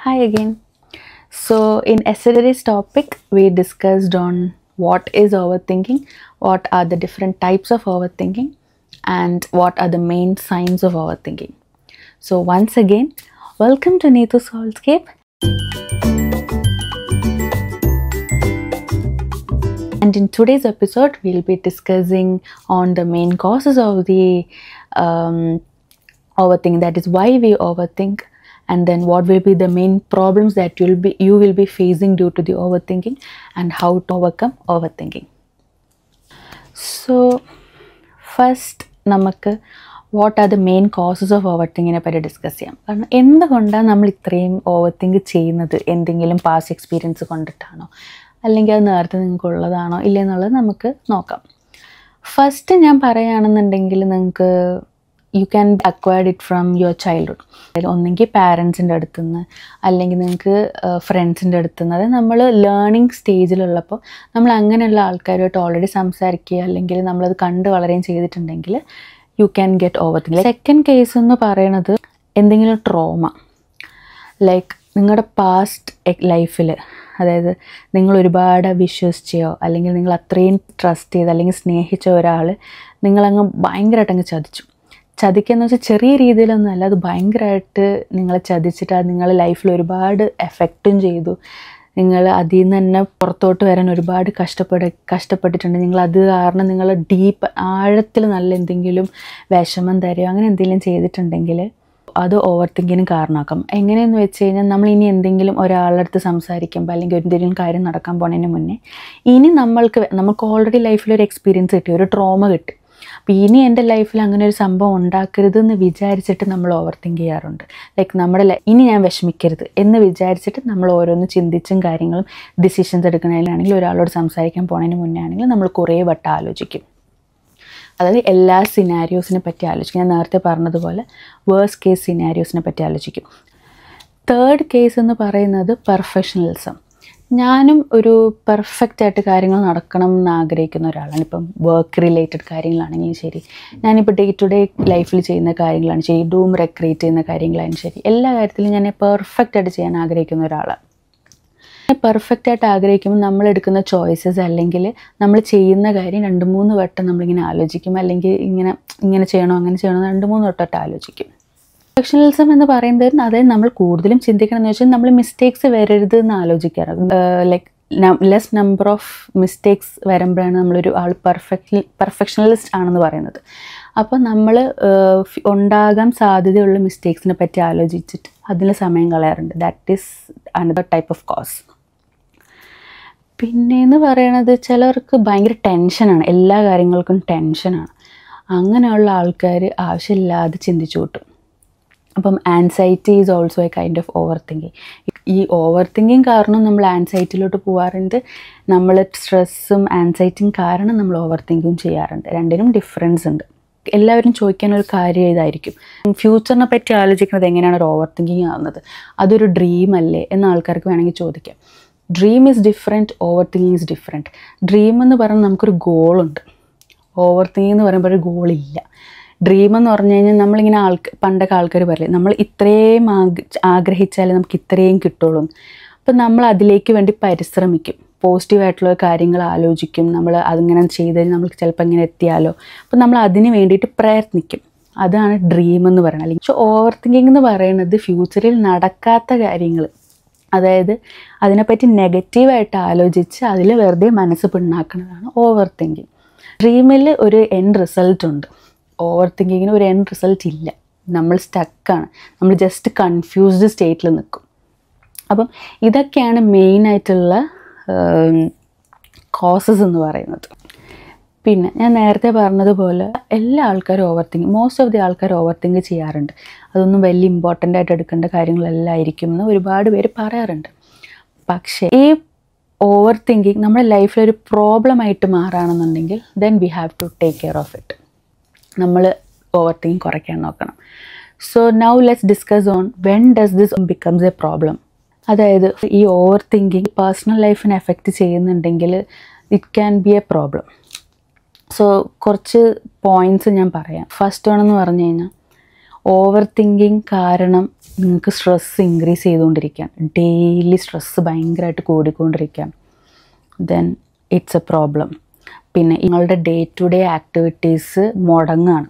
Hi again. So, in yesterday's topic, we discussed on what is overthinking, what are the different types of overthinking, and what are the main signs of overthinking. So, once again, welcome to Neetu's Soulscape. And in today's episode, we'll be discussing on the main causes of the overthinking. That is why we overthink, and then what will be the main problems that you will be facing due to the overthinking, and how to overcome overthinking. So first നമുക്ക് what are the main causes of over തിങ്കിങ്ങിനെ പറ്റി discuss ചെയ്യാം. കാരണം എന്തുകൊണ്ടാണ് നമ്മൾ ഇത്രയും over think ചെയ്യുന്നത്? എന്തെങ്കിലും പാസ്റ്റ് എക്സ്പീരിയൻസ് കൊണ്ടിട്ടാണോ, അല്ലെങ്കിൽ അത് നേരത്തെ നിങ്ങൾക്കുള്ളതാണോ ഇല്ലെന്നുള്ളത് നമുക്ക് നോക്കാം. ഫസ്റ്റ് ഞാൻ പറയുകയാണെന്നുണ്ടെങ്കിൽ നിങ്ങൾക്ക് you can acquired it from your childhood. ഒന്നെങ്കിൽ പാരൻസിൻ്റെ അടുത്തു നിന്ന്, അല്ലെങ്കിൽ നിങ്ങൾക്ക് ഫ്രണ്ട്സിൻ്റെ അടുത്തു നിന്ന്. അതായത് നമ്മൾ ലേണിംഗ് സ്റ്റേജിലുള്ളപ്പോൾ നമ്മൾ അങ്ങനെയുള്ള ആൾക്കാരുമായിട്ട് ഓൾറെഡി സംസാരിക്കുക, അല്ലെങ്കിൽ നമ്മളത് കണ്ട് വളരെയും ചെയ്തിട്ടുണ്ടെങ്കിൽ you can get over think. Second case എന്ന് പറയുന്നത് എന്തെങ്കിലും ട്രോമ, ലൈക്ക് നിങ്ങളുടെ പാസ്റ്റ് ലൈഫിൽ, അതായത് നിങ്ങൾ ഒരുപാട് വിശ്വസിച്ചോ, അല്ലെങ്കിൽ നിങ്ങൾ അത്രയും ട്രസ്റ്റ് ചെയ്ത് അല്ലെങ്കിൽ സ്നേഹിച്ച ഒരാൾ നിങ്ങളങ്ങ് ഭയങ്കരമായിട്ടങ്ങ് ചതിക്കുകയെന്ന് വെച്ചാൽ ചെറിയ രീതിയിലൊന്നുമല്ല, അത് ഭയങ്കരമായിട്ട് നിങ്ങളെ ചതിച്ചിട്ട് അത് നിങ്ങളുടെ ലൈഫിൽ ഒരുപാട് എഫക്റ്റും ചെയ്തു. നിങ്ങൾ അതിൽ നിന്ന് തന്നെ പുറത്തോട്ട് വരാൻ ഒരുപാട് കഷ്ടപ്പെട്ടിട്ടുണ്ട്. നിങ്ങളത് കാരണം നിങ്ങൾ ഡീപ്പ് ആഴത്തിൽ നല്ല എന്തെങ്കിലും വിഷമം തരുമോ അങ്ങനെ എന്തെങ്കിലും ചെയ്തിട്ടുണ്ടെങ്കിൽ അത് ഓവർ തിങ്കിങ്ങിന് കാരണമാക്കാം. എങ്ങനെയെന്ന് വെച്ച് കഴിഞ്ഞാൽ നമ്മൾ ഇനി എന്തെങ്കിലും ഒരാളുടെ അടുത്ത് സംസാരിക്കുമ്പോൾ, അല്ലെങ്കിൽ എന്തെങ്കിലും കാര്യം നടക്കാൻ പോകുന്നതിന് മുന്നേ ഇനി നമുക്ക് ഓൾറെഡി ലൈഫിലൊരു എക്സ്പീരിയൻസ് കിട്ടി, ഒരു ട്രോമ കിട്ടി. അപ്പോൾ ഇനി എൻ്റെ ലൈഫിൽ അങ്ങനെ ഒരു സംഭവം ഉണ്ടാക്കരുതെന്ന് വിചാരിച്ചിട്ട് നമ്മൾ ഓവർ തിങ്ക് ചെയ്യാറുണ്ട്. ലൈക്ക് ഇനി ഞാൻ വിഷമിക്കരുത് എന്ന് വിചാരിച്ചിട്ട് നമ്മൾ ഓരോന്ന് ചിന്തിച്ചും കാര്യങ്ങളും ഡിസിഷൻസ് എടുക്കണതിലാണെങ്കിൽ, ഒരാളോട് സംസാരിക്കാൻ പോകുന്നതിന് മുന്നേ ആണെങ്കിൽ നമ്മൾ കുറേ വട്ടം ആലോചിക്കും. അതായത് എല്ലാ സിനാരിയോസിനെ പറ്റി ആലോചിക്കും. ഞാൻ നേരത്തെ പറഞ്ഞതുപോലെ വേഴ്സ്റ്റ് കേസ് സിനാരിയോസിനെ പറ്റി ആലോചിക്കും. തേർഡ് കേസ് എന്ന് പറയുന്നത് പെർഫെക്ഷണലിസം. ഞാനും ഒരു പെർഫെക്റ്റായിട്ട് കാര്യങ്ങൾ നടക്കണം എന്ന് ആഗ്രഹിക്കുന്ന ഒരാളാണ്. ഇപ്പം വർക്ക് റിലേറ്റഡ് കാര്യങ്ങളാണെങ്കിലും ശരി, ഞാനിപ്പോൾ ഡേ ടു ഡേ ലൈഫിൽ ചെയ്യുന്ന കാര്യങ്ങളാണ് ശരി, ഡൂം റെക്രിയേറ്റ് ചെയ്യുന്ന കാര്യങ്ങളാണ് ശരി, എല്ലാ കാര്യത്തിലും ഞാൻ പെർഫെക്റ്റായിട്ട് ചെയ്യാൻ ആഗ്രഹിക്കുന്ന ഒരാളാണ്. പെർഫെക്റ്റായിട്ട് ആഗ്രഹിക്കുമ്പോൾ നമ്മളെടുക്കുന്ന ചോയ്സസ്, അല്ലെങ്കിൽ നമ്മൾ ചെയ്യുന്ന കാര്യം 2-3 വട്ടം നമ്മളിങ്ങനെ ആലോചിക്കും, അല്ലെങ്കിൽ ഇങ്ങനെ ചെയ്യണോ അങ്ങനെ ചെയ്യണോ 2-3 വട്ടമായിട്ട് ആലോചിക്കും. പെർഫെക്ഷണലിസം എന്ന് പറയുന്നത് അതായത് നമ്മൾ കൂടുതലും ചിന്തിക്കണം എന്ന് വെച്ചാൽ നമ്മൾ മിസ്റ്റേക്സ് വരരുത് എന്ന് ആലോചിക്കാറ്. Like less number of mistakes വരുമ്പോഴാണ് നമ്മളൊരു ആൾ പെർഫെക്ഷണലിസ്റ്റ് ആണെന്ന് പറയുന്നത്. അപ്പോൾ നമ്മൾ ഉണ്ടാകാൻ സാധ്യതയുള്ള മിസ്റ്റേക്സിനെ പറ്റി ആലോചിച്ചിട്ട് അതിൽ സമയം കളയാറുണ്ട്. That is another type of cause. പിന്നെയെന്ന് പറയണത് ചിലർക്ക് ഭയങ്കര ടെൻഷനാണ്, എല്ലാ കാര്യങ്ങൾക്കും ടെൻഷനാണ്. അങ്ങനെയുള്ള ആൾക്കാർ ആവശ്യമില്ലാതെ ചിന്തിച്ചു കൂട്ടും. അപ്പം anxiety is also A kind of over thinking. ഈ ഓവർ തിങ്കിങ് കാരണം നമ്മൾ ആൻസൈറ്റിയിലോട്ട് പോകാറുണ്ട്. നമ്മൾ സ്ട്രെസ്സും ആൻസൈറ്റിയും കാരണം നമ്മൾ ഓവർ തിങ്കിങ് ചെയ്യാറുണ്ട്. രണ്ടിനും ഡിഫറൻസ് ഉണ്ട്. എല്ലാവരും ചോദിക്കാനൊരു കാര്യം ഇതായിരിക്കും, ഫ്യൂച്ചറിനെ പറ്റി ആലോചിക്കുന്നത് എങ്ങനെയാണ് ഒരു ഓവർ തിങ്കിങ് ആവുന്നത്? അതൊരു ഡ്രീം അല്ലേ എന്ന് ആൾക്കാർക്ക് വേണമെങ്കിൽ ചോദിക്കാം. Dream is different, over thinking is different. Dream എന്ന് പറഞ്ഞാൽ നമുക്കൊരു ഗോളുണ്ട്. ഓവർ തിങ്കിങ് എന്ന് പറയുമ്പോൾ ഒരു ഗോളില്ല. ഡ്രീം എന്ന് പറഞ്ഞു കഴിഞ്ഞാൽ നമ്മളിങ്ങനെ പണ്ടൊക്കെ ആൾക്കാർ പറയില്ലേ, നമ്മൾ ഇത്രയും ആഗ്രഹിച്ചാലേ നമുക്ക് ഇത്രയും കിട്ടുള്ളൂ. അപ്പം നമ്മൾ അതിലേക്ക് വേണ്ടി പരിശ്രമിക്കും, പോസിറ്റീവായിട്ടുള്ള കാര്യങ്ങൾ ആലോചിക്കും, നമ്മൾ അതിങ്ങനെ ചെയ്ത് കഴിഞ്ഞാൽ നമുക്ക് ചിലപ്പോൾ ഇങ്ങനെ എത്തിയാലോ, അപ്പം നമ്മൾ അതിന് വേണ്ടിയിട്ട് പ്രയത്നിക്കും. അതാണ് ഡ്രീം എന്ന് പറയുന്നത്. അല്ലെങ്കിൽ ഓവർ തിങ്കിങ് എന്ന് പറയുന്നത് ഫ്യൂച്ചറിൽ നടക്കാത്ത കാര്യങ്ങൾ, അതായത് അതിനെപ്പറ്റി നെഗറ്റീവായിട്ട് ആലോചിച്ച് അതിൽ വെറുതെ മനസ്സ് പിണ്ണാക്കുന്നതാണ് ഓവർ തിങ്കിങ്. ഡ്രീമിൽ ഒരു എൻഡ് റിസൾട്ട് ഉണ്ട്, ഓവർ തിങ്കിങ്ങിന് ഒരു എൻഡ് റിസൾട്ട് ഇല്ല. നമ്മൾ സ്റ്റക്കാണ്, നമ്മൾ ജസ്റ്റ് കൺഫ്യൂസ്ഡ് സ്റ്റേറ്റിൽ നിൽക്കും. അപ്പം ഇതൊക്കെയാണ് മെയിനായിട്ടുള്ള കോസസ് എന്ന് പറയുന്നത്. പിന്നെ ഞാൻ നേരത്തെ പറഞ്ഞതുപോലെ എല്ലാ ആൾക്കാരും മോസ്റ്റ് ഓഫ് ദി ആൾക്കാർ ഓവർ തിങ്ക് ചെയ്യാറുണ്ട്. അതൊന്നും വലിയ ഇമ്പോർട്ടൻ്റ് ആയിട്ട് എടുക്കേണ്ട കാര്യങ്ങളല്ലായിരിക്കും എന്ന് ഒരുപാട് പേര് പറയാറുണ്ട്. പക്ഷേ ഈ ഓവർ തിങ്കിങ് നമ്മുടെ ലൈഫിലൊരു പ്രോബ്ലമായിട്ട് മാറുകയാണെന്നുണ്ടെങ്കിൽ then we have to take care of it. നമ്മൾ ഓവർ തിങ്കിങ് കുറയ്ക്കാൻ നോക്കണം. So now let's discuss on when does this becomes a problem. അതായത് ഈ ഓവർ തിങ്കിങ് പേഴ്സണൽ ലൈഫിനെ എഫക്റ്റ് ചെയ്യുന്നുണ്ടെങ്കിൽ it can be a problem. So കുറച്ച് points ഞാൻ പറയാം. ഫസ്റ്റ് വൺ എന്ന് പറഞ്ഞു കഴിഞ്ഞാൽ, ഓവർ തിങ്കിങ് കാരണം നിങ്ങൾക്ക് സ്ട്രെസ് ഇൻക്രീസ് ചെയ്തുകൊണ്ടിരിക്കുകയാണ്, ഡെയിലി സ്ട്രെസ്സ് ഭയങ്കരമായിട്ട് കൂടിക്കൊണ്ടിരിക്കുകയാണ്, ദെൻ ഇറ്റ്സ് എ പ്രോബ്ലം. പിന്നെ നിങ്ങളുടെ ഡേ ടു ഡേ ആക്ടിവിറ്റീസ് മുടങ്ങാണ്.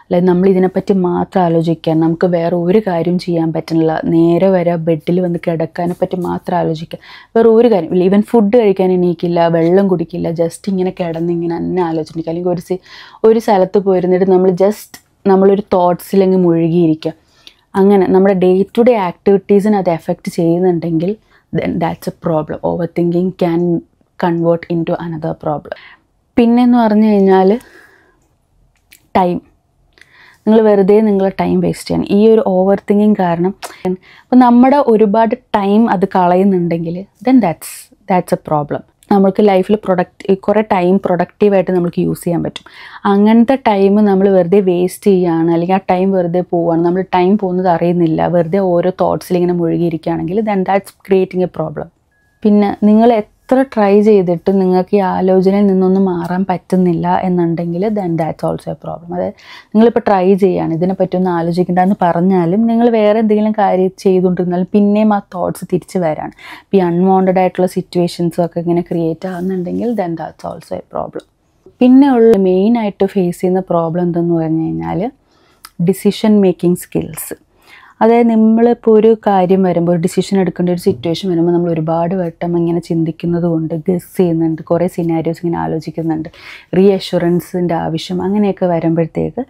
അതായത് നമ്മൾ ഇതിനെപ്പറ്റി മാത്രം ആലോചിക്കാൻ, നമുക്ക് വേറെ ഒരു കാര്യം ചെയ്യാൻ പറ്റുന്നില്ല. നേരെ വരെ ബെഡിൽ വന്ന് കിടക്കാനെ പറ്റി മാത്രം ആലോചിക്കുക, വേറെ ഒരു കാര്യം. ഈവൻ ഫുഡ് കഴിക്കാൻ എണീക്കില്ല, വെള്ളം കുടിക്കില്ല, ജസ്റ്റ് ഇങ്ങനെ കിടന്നിങ്ങനെ തന്നെ ആലോചിക്കുക. അല്ലെങ്കിൽ ഒരു സ്ഥലത്ത് പോയിരുന്നിട്ട് നമ്മളൊരു തോട്ട്സിലെങ്കിൽ മുഴുകിയിരിക്കുക. അങ്ങനെ നമ്മുടെ ഡേ ടു ഡേ ആക്ടിവിറ്റീസിന് അത് എഫക്റ്റ് ചെയ്യുന്നുണ്ടെങ്കിൽ then that's a problem. Over thinking can convert into another problem. പിന്നെയെന്ന് പറഞ്ഞു കഴിഞ്ഞാൽ ടൈം. നിങ്ങൾ വെറുതെ നിങ്ങളെ ടൈം വേസ്റ്റ് ചെയ്യണം ഈ ഒരു ഓവർ തിങ്കിങ് കാരണം. അപ്പം നമ്മുടെ ഒരുപാട് ടൈം അത് കളയുന്നുണ്ടെങ്കിൽ ദെൻ ദാറ്റ്സ് എ പ്രോബ്ലം. നമ്മൾക്ക് ലൈഫിൽ കുറേ ടൈം പ്രൊഡക്റ്റീവായിട്ട് നമുക്ക് യൂസ് ചെയ്യാൻ പറ്റും. അങ്ങനത്തെ ടൈം നമ്മൾ വെറുതെ വേസ്റ്റ് ചെയ്യുകയാണ്, അല്ലെങ്കിൽ ആ ടൈം വെറുതെ പോവുകയാണ്, നമ്മൾ ടൈം പോകുന്നത് അറിയുന്നില്ല, വെറുതെ ഓരോ തോട്ട്സിൽ ഇങ്ങനെ മുഴുകിയിരിക്കുകയാണെങ്കിൽ then that's creating a problem. പിന്നെ നിങ്ങൾ എത്ര ട്രൈ ചെയ്തിട്ട് നിങ്ങൾക്ക് ഈ ആലോചനയിൽ നിന്നൊന്നും മാറാൻ പറ്റുന്നില്ല എന്നുണ്ടെങ്കിൽ then that's also a problem. അതായത് നിങ്ങളിപ്പോൾ ട്രൈ ചെയ്യുകയാണ്, ഇതിനെപ്പറ്റി ഒന്നും ആലോചിക്കേണ്ടതെന്ന് പറഞ്ഞാലും നിങ്ങൾ വേറെ എന്തെങ്കിലും കാര്യം ചെയ്തുകൊണ്ടിരുന്നാലും പിന്നെയും ആ തോട്ട്സ് തിരിച്ച് വരാണ്. ഇപ്പോൾ ഈ അൺവാണ്ടഡ് ആയിട്ടുള്ള സിറ്റുവേഷൻസും ഒക്കെ ഇങ്ങനെ ക്രിയേറ്റ് ആകുന്നുണ്ടെങ്കിൽ then that's also a problem. പിന്നെ ഉള്ള മെയിനായിട്ട് ഫേസ് ചെയ്യുന്ന പ്രോബ്ലം എന്തെന്ന് പറഞ്ഞു കഴിഞ്ഞാൽ ഡിസിഷൻ മേക്കിംഗ് സ്കിൽസ്. അതായത് നമ്മളിപ്പോൾ ഒരു കാര്യം വരുമ്പോൾ, ഒരു ഡിസിഷൻ എടുക്കേണ്ട ഒരു സിറ്റുവേഷൻ വരുമ്പോൾ നമ്മൾ ഒരുപാട് വട്ടം ഇങ്ങനെ ചിന്തിക്കുന്നത് കൊണ്ട് ഗസ് ചെയ്യുന്നുണ്ട്, കുറേ സിനാരിയോസ് ഇങ്ങനെ ആലോചിക്കുന്നുണ്ട്, റീഅഷുറൻസിൻ്റെ ആവശ്യം അങ്ങനെയൊക്കെ വരുമ്പോഴത്തേക്ക്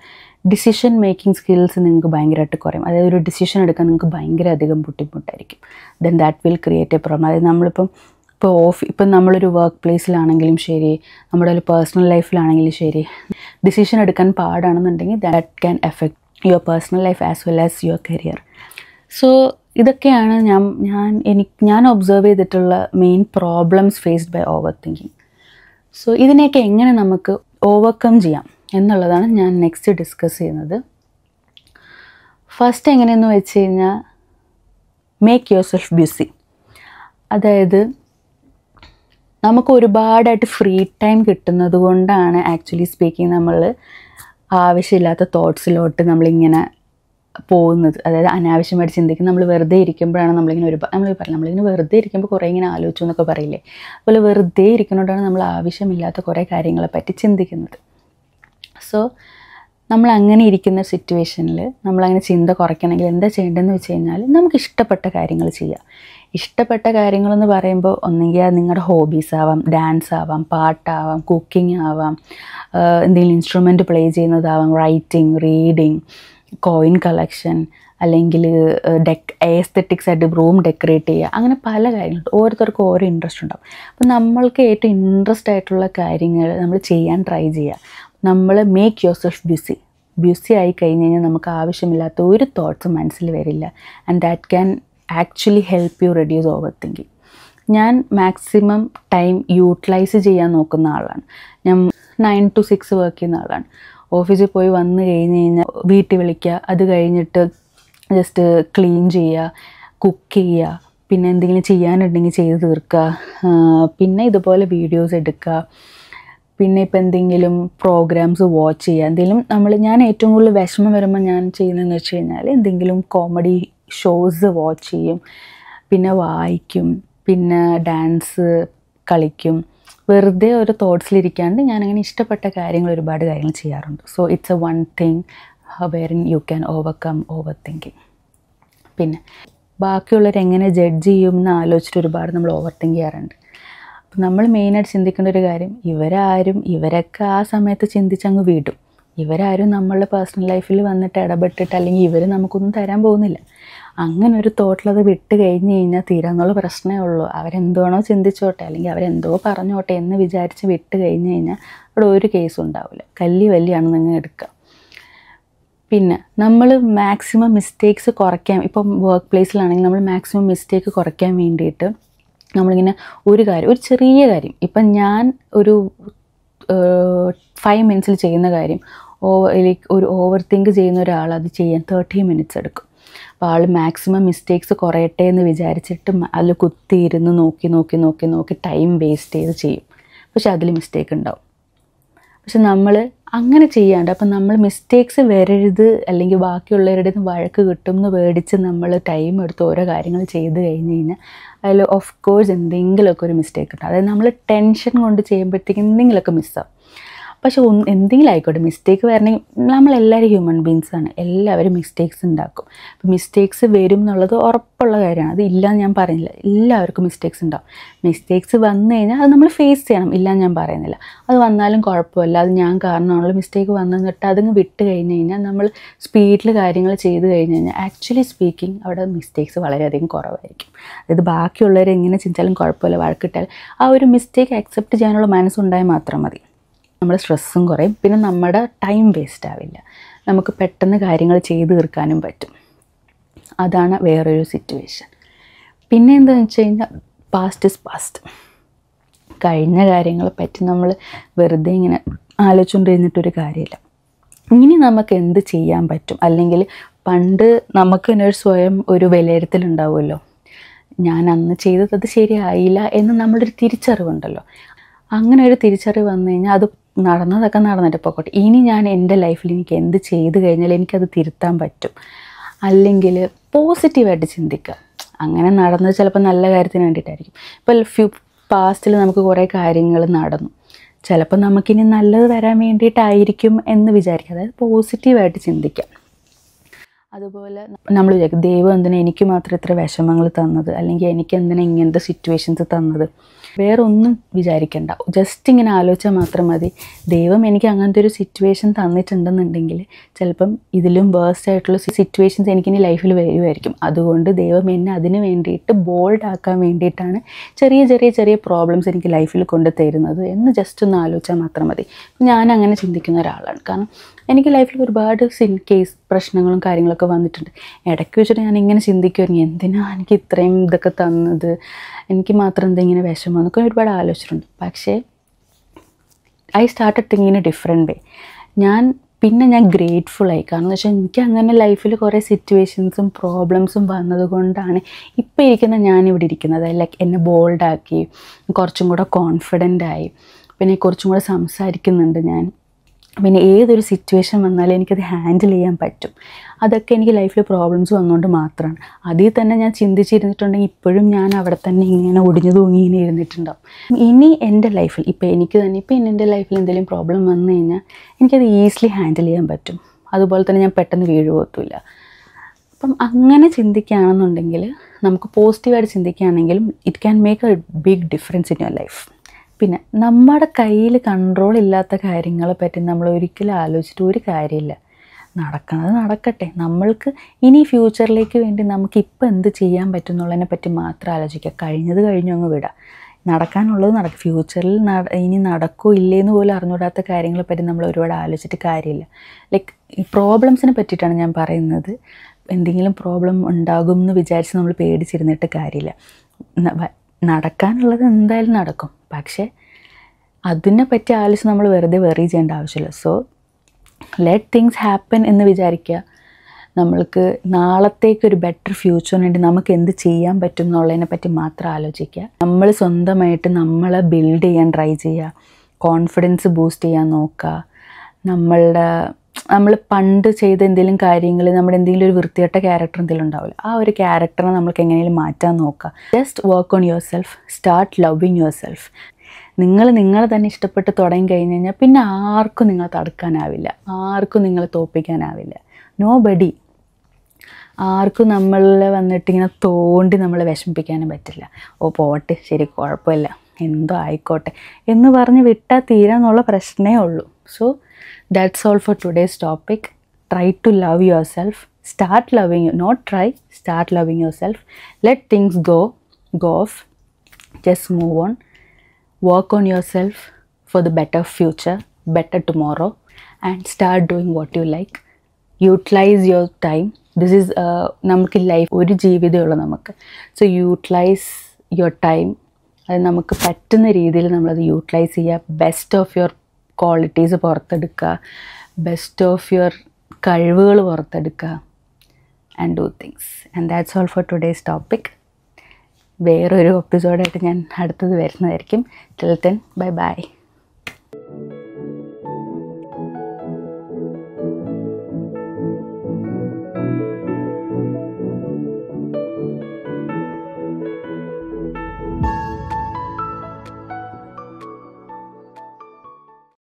ഡിസിഷൻ മേക്കിംഗ് സ്കിൽസ് നിങ്ങൾക്ക് ഭയങ്കരമായിട്ട് കുറയും. അതായത് ഒരു ഡിസിഷൻ എടുക്കാൻ നിങ്ങൾക്ക് ഭയങ്കര അധികം ബുദ്ധിമുട്ടായിരിക്കും. Then that will create A problem. അതായത് ഇപ്പം നമ്മളൊരു വർക്ക് പ്ലേസിലാണെങ്കിലും ശരി, നമ്മുടെ ഒരു പേഴ്സണൽ ലൈഫിലാണെങ്കിലും ശരി, ഡിസിഷൻ എടുക്കാൻ പാടാണെന്നുണ്ടെങ്കിൽ that can affect your personal life as well as your career. So ഇതൊക്കെയാണ് ഞാൻ ഒബ്സർവ് ചെയ്തിട്ടുള്ള main problems faced by over thinking. So ഇതിനെയൊക്കെ എങ്ങനെ നമുക്ക് ഓവർകം ചെയ്യാം എന്നുള്ളതാണ് ഞാൻ നെക്സ്റ്റ് ഡിസ്കസ് ചെയ്യുന്നത്. ഫസ്റ്റ് എങ്ങനെയെന്ന് വെച്ച് കഴിഞ്ഞാൽ മേക്ക് യുവർ സെൽഫ് ബിസി. അതായത് നമുക്ക് ഒരുപാടായിട്ട് ഫ്രീ ടൈം കിട്ടുന്നത് കൊണ്ടാണ് ആക്ച്വലി സ്പീക്കിംഗ് നമ്മൾ ആവശ്യമില്ലാത്ത തോട്ട്സിലോട്ട് നമ്മളിങ്ങനെ പോകുന്നത്. അതായത് അനാവശ്യമായിട്ട് ചിന്തിക്കും. നമ്മൾ വെറുതെ ഇരിക്കുമ്പോഴാണ് നമ്മളിങ്ങനെ വെറുതെ ഇരിക്കുമ്പോൾ കുറേ ഇങ്ങനെ ആലോചിച്ചു എന്നൊക്കെ പറയില്ലേ, അതുപോലെ വെറുതെ ഇരിക്കുന്നതുകൊണ്ടാണ് നമ്മൾ ആവശ്യമില്ലാത്ത കുറേ കാര്യങ്ങളെ പറ്റി ചിന്തിക്കുന്നത്. സോ നമ്മൾ അങ്ങനെ ഇരിക്കുന്ന സിറ്റുവേഷനിൽ നമ്മളങ്ങനെ ചിന്ത കുറയ്ക്കണമെങ്കിൽ എന്താ ചെയ്യേണ്ടതെന്ന് വെച്ച് കഴിഞ്ഞാൽ നമുക്ക് ഇഷ്ടപ്പെട്ട കാര്യങ്ങൾ ചെയ്യുക. ഇഷ്ടപ്പെട്ട കാര്യങ്ങളെന്ന് പറയുമ്പോൾ ഒന്നെങ്കിൽ നിങ്ങളുടെ ഹോബീസ് ആവാം, ഡാൻസ് ആവാം, പാട്ടാവാം, കുക്കിംഗ് ആവാം, എന്തെങ്കിലും ഇൻസ്ട്രുമെൻറ്റ് പ്ലേ ചെയ്യുന്നതാവാം, റൈറ്റിംഗ്, റീഡിങ്, കോയിൻ കളക്ഷൻ, അല്ലെങ്കിൽ എസ്തെറ്റിക്സ് ആയിട്ട് റൂം ഡെക്കറേറ്റ് ചെയ്യുക. അങ്ങനെ പല കാര്യങ്ങളുണ്ട്. ഓരോരുത്തർക്കും ഓരോ ഇൻട്രസ്റ്റ് ഉണ്ടാവും. അപ്പം നമ്മൾക്ക് ഏറ്റവും ഇൻട്രസ്റ്റ് ആയിട്ടുള്ള കാര്യങ്ങൾ നമ്മൾ ചെയ്യാൻ ട്രൈ ചെയ്യുക. നമ്മൾ മേക്ക് യുവർ സെൽഫ് ബിസി ആയി കഴിഞ്ഞ് കഴിഞ്ഞാൽ നമുക്ക് ആവശ്യമില്ലാത്ത ഒരു തോട്ട്സും മനസ്സിൽ വരില്ല. And that can actually help you reduce over thinking. ഞാൻ മാക്സിമം ടൈം യൂട്ടിലൈസ് ചെയ്യാൻ നോക്കുന്ന ആളാണ്. ഞാൻ 9 to 6 വർക്ക് ചെയ്യുന്ന ആളാണ്. ഓഫീസിൽ പോയി വന്നു കഴിഞ്ഞ് കഴിഞ്ഞാൽ വീട്ടിൽ വിളിക്കുക, അത് കഴിഞ്ഞിട്ട് ജസ്റ്റ് ക്ലീൻ ചെയ്യുക, കുക്ക് ചെയ്യുക, പിന്നെ എന്തെങ്കിലും ചെയ്യാനുണ്ടെങ്കിൽ ചെയ്ത് തീർക്കുക, പിന്നെ ഇതുപോലെ വീഡിയോസ് എടുക്കുക, പിന്നെ ഇപ്പോൾ എന്തെങ്കിലും പ്രോഗ്രാംസ് വാച്ച് ചെയ്യുക. ഞാൻ ഏറ്റവും കൂടുതൽ വിഷമം വരുമ്പോൾ ഞാൻ ചെയ്യുന്നതെന്ന് വെച്ച് കഴിഞ്ഞാൽ എന്തെങ്കിലും കോമഡി ഷോസ് വാച്ച് ചെയ്യും, പിന്നെ വായിക്കും, പിന്നെ ഡാൻസ് കളിക്കും. വെറുതെ ഒരു തോട്ട്സിലിരിക്കാണ്ട് ഞാനങ്ങനെ ഇഷ്ടപ്പെട്ട ഒരുപാട് കാര്യങ്ങൾ ചെയ്യാറുണ്ട്. So it's A one thing wherein you can overcome over thinking. പിന്നെ ബാക്കിയുള്ളവരെങ്ങനെ ജഡ്ജ് ചെയ്യും എന്ന് ആലോചിച്ചിട്ട് ഒരുപാട് നമ്മൾ ഓവർ തിങ്ക് ചെയ്യാറുണ്ട്. അപ്പം നമ്മൾ മെയിനായിട്ട് ചിന്തിക്കേണ്ട ഒരു കാര്യം, ഇവരൊക്കെ ആ സമയത്ത് ചിന്തിച്ചങ്ങ് വിടും. ഇവരാരും നമ്മളുടെ പേഴ്സണൽ ലൈഫിൽ വന്നിട്ട് ഇടപെട്ടിട്ട് അല്ലെങ്കിൽ ഇവർ നമുക്കൊന്നും തരാൻ പോകുന്നില്ല. അങ്ങനെ ഒരു തോട്ടിലത് വിട്ട് കഴിഞ്ഞ് കഴിഞ്ഞാൽ തീരാന്നുള്ള പ്രശ്നമേ ഉള്ളൂ. അവരെന്താണോ ചിന്തിച്ചോട്ടെ അല്ലെങ്കിൽ അവരെന്തോ പറഞ്ഞോട്ടെ എന്ന് വിചാരിച്ച് വിട്ട് കഴിഞ്ഞ് കഴിഞ്ഞാൽ അവിടെ ഒരു കേസും ഉണ്ടാവില്ല. വലിയാണെന്ന് നിങ്ങൾ എടുക്കുക. പിന്നെ നമ്മൾ മാക്സിമം മിസ്റ്റേക്സ് കുറയ്ക്കാൻ, ഇപ്പം വർക്ക് പ്ലേസിലാണെങ്കിൽ നമ്മൾ മാക്സിമം മിസ്റ്റേക്ക് കുറയ്ക്കാൻ വേണ്ടിയിട്ട് നമ്മളിങ്ങനെ ഒരു ചെറിയ കാര്യം, ഇപ്പം ഞാൻ ഒരു 5 minutes ചെയ്യുന്ന കാര്യം ഒരു ഓവർ തിങ്ക് ചെയ്യുന്ന ഒരാൾ അത് ചെയ്യാൻ 30 minutes എടുക്കും. അപ്പോൾ ആൾ മാക്സിമം മിസ്റ്റേക്സ് കുറയട്ടെ എന്ന് വിചാരിച്ചിട്ട് അതിൽ കുത്തിയിരുന്ന് നോക്കി ടൈം വേസ്റ്റ് ചെയ്ത് ചെയ്യും. പക്ഷെ അതിൽ മിസ്റ്റേക്ക് ഉണ്ടാവും. പക്ഷെ നമ്മൾ അങ്ങനെ ചെയ്യാണ്ട് അപ്പം നമ്മൾ മിസ്റ്റേക്സ് വരരുത് അല്ലെങ്കിൽ ബാക്കിയുള്ളവരുടെ നിന്ന് വഴക്ക് കിട്ടും എന്ന് പേടിച്ച് നമ്മൾ ടൈം എടുത്ത് ഓരോ കാര്യങ്ങൾ ചെയ്ത് കഴിഞ്ഞ് കഴിഞ്ഞാൽ അതിൽ ഓഫ് കോഴ്സ് എന്തെങ്കിലുമൊക്കെ ഒരു മിസ്റ്റേക്ക് ഉണ്ട്. അതായത് നമ്മൾ ടെൻഷൻ കൊണ്ട് ചെയ്യുമ്പോഴത്തേക്ക് എന്തെങ്കിലുമൊക്കെ മിസ്സാവും. പക്ഷെ എന്തെങ്കിലും ആയിക്കോട്ടെ, മിസ്റ്റേക്ക് വരണമെങ്കിൽ നമ്മളെല്ലാവരും ഹ്യൂമൻ ബീങ്സാണ്, എല്ലാവരും മിസ്റ്റേക്സ് ഉണ്ടാക്കും. അപ്പോൾ മിസ്റ്റേക്സ് വരും എന്നുള്ളത് ഉറപ്പുള്ള കാര്യമാണ്, അത് ഇല്ലയെന്ന് ഞാൻ പറയുന്നില്ല. എല്ലാവർക്കും മിസ്റ്റേക്സ് ഉണ്ടാവും. മിസ്റ്റേക്സ് വന്നു കഴിഞ്ഞാൽ അത് നമ്മൾ ഫേസ് ചെയ്യണം, ഇല്ലയെന്ന് ഞാൻ പറയുന്നില്ല. അത് വന്നാലും കുഴപ്പമില്ല, അത് ഞാൻ കാരണമുള്ള മിസ്റ്റേക്ക് വന്നിട്ട് അതങ്ങ് വിട്ട് കഴിഞ്ഞ് കഴിഞ്ഞാൽ നമ്മൾ സ്പീഡിൽ കാര്യങ്ങൾ ചെയ്ത് കഴിഞ്ഞ് കഴിഞ്ഞാൽ ആക്ച്വലി സ്പീക്കിംഗ് അവിടെ മിസ്റ്റേക്സ് വളരെയധികം കുറവായിരിക്കും. അതായത് ബാക്കിയുള്ളവർ എങ്ങനെ ചിന്തിച്ചാലും കുഴപ്പമില്ല, വഴക്കിട്ടാൽ ആ ഒരു മിസ്റ്റേക്ക് അക്സെപ്റ്റ് ചെയ്യാനുള്ള മനസ്സുണ്ടായാൽ മാത്രം മതി. നമ്മുടെ സ്ട്രെസ്സും കുറയും, പിന്നെ നമ്മുടെ ടൈം വേസ്റ്റ് ആവില്ല, നമുക്ക് പെട്ടെന്ന് കാര്യങ്ങൾ ചെയ്ത് തീർക്കാനും പറ്റും. അതാണ് വേറൊരു സിറ്റുവേഷൻ. പിന്നെ എന്താണെന്ന് വെച്ച് കഴിഞ്ഞാൽ പാസ്റ്റ് ഇസ് പാസ്റ്റ്. കഴിഞ്ഞ കാര്യങ്ങളെ പറ്റി നമ്മൾ വെറുതെ ഇങ്ങനെ ആലോചിച്ചുകൊണ്ടിരുന്നിട്ടൊരു കാര്യമില്ല. ഇനി നമുക്ക് എന്ത് ചെയ്യാൻ പറ്റും, അല്ലെങ്കിൽ പണ്ട് നമുക്ക് തന്നെ സ്വയം ഒരു വിലയിരുത്തലുണ്ടാവുമല്ലോ, ഞാൻ അന്ന് ചെയ്തത് ശരിയായില്ല എന്ന് നമ്മളൊരു തിരിച്ചറിവുണ്ടല്ലോ. അങ്ങനെ ഒരു തിരിച്ചറിവ് വന്നു കഴിഞ്ഞാൽ അത് നടന്നതൊക്കെ നടന്നിട്ട് പോയിക്കോട്ടെ, ഇനി ഞാൻ എൻ്റെ ലൈഫിൽ എനിക്ക് എന്ത് ചെയ്ത് കഴിഞ്ഞാൽ എനിക്കത് തിരുത്താൻ പറ്റും, അല്ലെങ്കിൽ പോസിറ്റീവായിട്ട് ചിന്തിക്കുക. അങ്ങനെ നടന്നത് ചിലപ്പോൾ നല്ല കാര്യത്തിന് വേണ്ടിയിട്ടായിരിക്കും. ഇപ്പോൾ പാസ്റ്റിൽ നമുക്ക് കുറേ കാര്യങ്ങൾ നടന്നു, ചിലപ്പോൾ നമുക്കിനി നല്ലത് വരാൻ വേണ്ടിയിട്ടായിരിക്കും എന്ന് വിചാരിക്കുക. അതായത് പോസിറ്റീവായിട്ട് ചിന്തിക്കുക. അതുപോലെ നമ്മൾ വിചാരിക്കും ദൈവം എന്തിനാ എനിക്ക് മാത്രം ഇത്ര വിഷമങ്ങൾ തന്നത്, അല്ലെങ്കിൽ എനിക്ക് എന്തിനാ ഇങ്ങനത്തെ സിറ്റുവേഷൻസ് തന്നത്. വേറെ ഒന്നും വിചാരിക്കണ്ട, ജസ്റ്റ് ഇങ്ങനെ ആലോചിച്ചാൽ മാത്രം മതി, ദൈവം എനിക്ക് അങ്ങനത്തെ ഒരു സിറ്റുവേഷൻ തന്നിട്ടുണ്ടെന്നുണ്ടെങ്കിൽ ചിലപ്പം ഇതിലും വേഴ്സ്റ്റ് ആയിട്ടുള്ള സിറ്റുവേഷൻസ് എനിക്കിനി ലൈഫിൽ വരുമായിരിക്കും. അതുകൊണ്ട് ദൈവം എന്നെ അതിന് വേണ്ടിയിട്ട് ബോൾഡ് ആക്കാൻ വേണ്ടിയിട്ടാണ് ചെറിയ ചെറിയ ചെറിയ പ്രോബ്ലംസ് എനിക്ക് ലൈഫിൽ കൊണ്ട് തരുന്നത് എന്ന് ജസ്റ്റ് ഒന്ന് ആലോചിച്ചാൽ മാത്രം മതി. ഞാൻ അങ്ങനെ ചിന്തിക്കുന്ന ഒരാളാണ്. കാരണം എനിക്ക് ലൈഫിൽ ഒരുപാട് പ്രശ്നങ്ങളും കാര്യങ്ങളൊക്കെ വന്നിട്ടുണ്ട്. ഇടയ്ക്ക് വെച്ചിട്ട് ഞാൻ ഇങ്ങനെ ചിന്തിക്കുമായിരുന്നു, എന്തിനാ എനിക്ക് ഇത്രയും ഇതൊക്കെ തന്നത്, എനിക്ക് മാത്രം എന്തെങ്കിലും വിഷമം എന്നൊക്കെ ഒരുപാട് ആലോചിച്ചിട്ടുണ്ട്. പക്ഷേ I started thinking in A different വേ. ഞാൻ ഗ്രേറ്റ്ഫുള്ളായി. കാരണം എന്ന് വെച്ചാൽ എനിക്ക് അങ്ങനെ ലൈഫിൽ കുറേ സിറ്റുവേഷൻസും പ്രോബ്ലംസും വന്നതുകൊണ്ടാണ് ഇപ്പോൾ ഇരിക്കുന്ന ഞാനിവിടെ ഇരിക്കുന്നത്. ലൈക്ക് എന്നെ ബോൾഡാക്കി, കുറച്ചും കൂടെ കോൺഫിഡൻ്റായി, പിന്നെ കുറച്ചും കൂടെ സംസാരിക്കുന്നുണ്ട് ഞാൻ. പിന്നെ ഏതൊരു സിറ്റുവേഷൻ വന്നാലും എനിക്കത് ഹാൻഡിൽ ചെയ്യാൻ പറ്റും. അതൊക്കെ എനിക്ക് ലൈഫിൽ പ്രോബ്ലംസ് വന്നുകൊണ്ട് മാത്രമാണ്. അതിൽ തന്നെ ഞാൻ ചിന്തിച്ചിരുന്നിട്ടുണ്ടെങ്കിൽ ഇപ്പോഴും ഞാൻ അവിടെ തന്നെ ഇങ്ങനെ ഒടിഞ്ഞു തൂങ്ങി ഇങ്ങനെ ഇരുന്നിട്ടുണ്ടാവും. ഇനി എൻ്റെ ലൈഫിൽ ഇപ്പോൾ എൻ്റെ ലൈഫിൽ എന്തെങ്കിലും പ്രോബ്ലം വന്നു കഴിഞ്ഞാൽ എനിക്കത് ഈസിലി ഹാൻഡിൽ ചെയ്യാൻ പറ്റും. അതുപോലെ തന്നെ ഞാൻ പെട്ടെന്ന് വീഴുപോകത്തില്ല. അപ്പം അങ്ങനെ ചിന്തിക്കുകയാണെന്നുണ്ടെങ്കിൽ, നമുക്ക് പോസിറ്റീവായിട്ട് ചിന്തിക്കുകയാണെങ്കിലും it can make a big difference in your life. പിന്നെ നമ്മുടെ കയ്യിൽ കൺട്രോൾ ഇല്ലാത്ത കാര്യങ്ങളെ പറ്റി നമ്മൾ ഒരിക്കലും ആലോചിച്ചിട്ട് ഒരു കാര്യമില്ല. നടക്കുന്നത് നടക്കട്ടെ. നമ്മൾക്ക് ഇനി ഫ്യൂച്ചറിലേക്ക് വേണ്ടി നമുക്ക് ഇപ്പോൾ എന്ത് ചെയ്യാൻ പറ്റും എന്നുള്ളതിനെ പറ്റി മാത്രം ആലോചിക്കുക. കഴിഞ്ഞത് കഴിഞ്ഞു അങ്ങ് വിടുക. നടക്കാനുള്ളത് നടക്കും. ഫ്യൂച്ചറിൽ ഇനി നടക്കോ ഇല്ലേന്ന് പോലും അറിഞ്ഞുകൂടാത്ത കാര്യങ്ങളെ പറ്റി നമ്മൾ ഒരുപാട് ആലോചിച്ചിട്ട് കാര്യമില്ല. ലൈക്ക് ഈ പ്രോബ്ലംസിനെ പറ്റിയിട്ടാണ് ഞാൻ പറയുന്നത്. എന്തെങ്കിലും പ്രോബ്ലം ഉണ്ടാകും എന്ന് വിചാരിച്ച് നമ്മൾ പേടിച്ചിരുന്നിട്ട് കാര്യമില്ല. നടക്കാനുള്ളത് എന്തായാലും നടക്കും. പക്ഷേ അതിനെപ്പറ്റി ആലോചിച്ച് നമ്മൾ വെറുതെ വെറി ചെയ്യേണ്ട ആവശ്യമില്ല. സോ ലെറ്റ് തിങ്സ് ഹാപ്പൻ എന്ന് വിചാരിക്കുക. നമ്മൾക്ക് നാളത്തേക്കൊരു ബെറ്റർ ഫ്യൂച്ചറിന് വേണ്ടി നമുക്ക് എന്ത് ചെയ്യാൻ പറ്റും എന്നുള്ളതിനെ പറ്റി മാത്രം ആലോചിക്കുക. നമ്മൾ സ്വന്തമായിട്ട് നമ്മളെ ബിൽഡ് ചെയ്യാൻ ട്രൈ ചെയ്യുക. കോൺഫിഡൻസ് ബൂസ്റ്റ് ചെയ്യാൻ നോക്കുക. നമ്മൾ പണ്ട് ചെയ്ത എന്തെങ്കിലും കാര്യങ്ങൾ, നമ്മുടെ എന്തെങ്കിലും ഒരു വൃത്തികെട്ട ക്യാരക്ടർ എന്തെങ്കിലും ഉണ്ടാവില്ല, ആ ഒരു ക്യാരക്ടറിനെ നമ്മൾക്ക് എങ്ങനെയും മാറ്റാൻ നോക്കുക. Just work on your self, start loving your self. നിങ്ങളെ തന്നെ ഇഷ്ടപ്പെട്ട് തുടങ്ങി കഴിഞ്ഞ് കഴിഞ്ഞാൽ പിന്നെ ആർക്കും നിങ്ങളെ തടുക്കാനാവില്ല, ആർക്കും നിങ്ങളെ തോൽപ്പിക്കാനാവില്ല. നോബഡി. ആർക്കും നമ്മളെ വന്നിട്ട് ഇങ്ങനെ തോണ്ടി നമ്മളെ വിഷമിപ്പിക്കാനും പറ്റില്ല. ഓ പോട്ടെ, ശരി, കുഴപ്പമില്ല, എന്തോ ആയിക്കോട്ടെ എന്ന് പറഞ്ഞ് വിട്ടാൽ തീരാന്നുള്ള പ്രശ്നമേ ഉള്ളൂ. So that's all for today's topic. Try to love yourself. Start loving you. Not try. Start loving yourself. Let things go off. Just move on. Work on yourself for the better future, better tomorrow, and start doing what you like. Utilize your time. This is നമുക്ക് life ഒരു ജീവിതമേ ഉള്ളൂ നമുക്ക്. So utilise your time. അത് നമുക്ക് പറ്റുന്ന രീതിയിൽ നമ്മളത് യൂട്ടിലൈസ് ചെയ്യുക. ബെസ്റ്റ് ഓഫ് യുവർ ക്വാളിറ്റീസ് പുറത്തെടുക്കുക, ബെസ്റ്റ് ഓഫ് യുവർ കഴിവുകൾ പുറത്തെടുക്കുക, and do things. And that's all for today's topic. വേറൊരു എപ്പിസോഡായിട്ട് ഞാൻ അടുത്തത് വരുന്നതായിരിക്കും. Till then, bye by.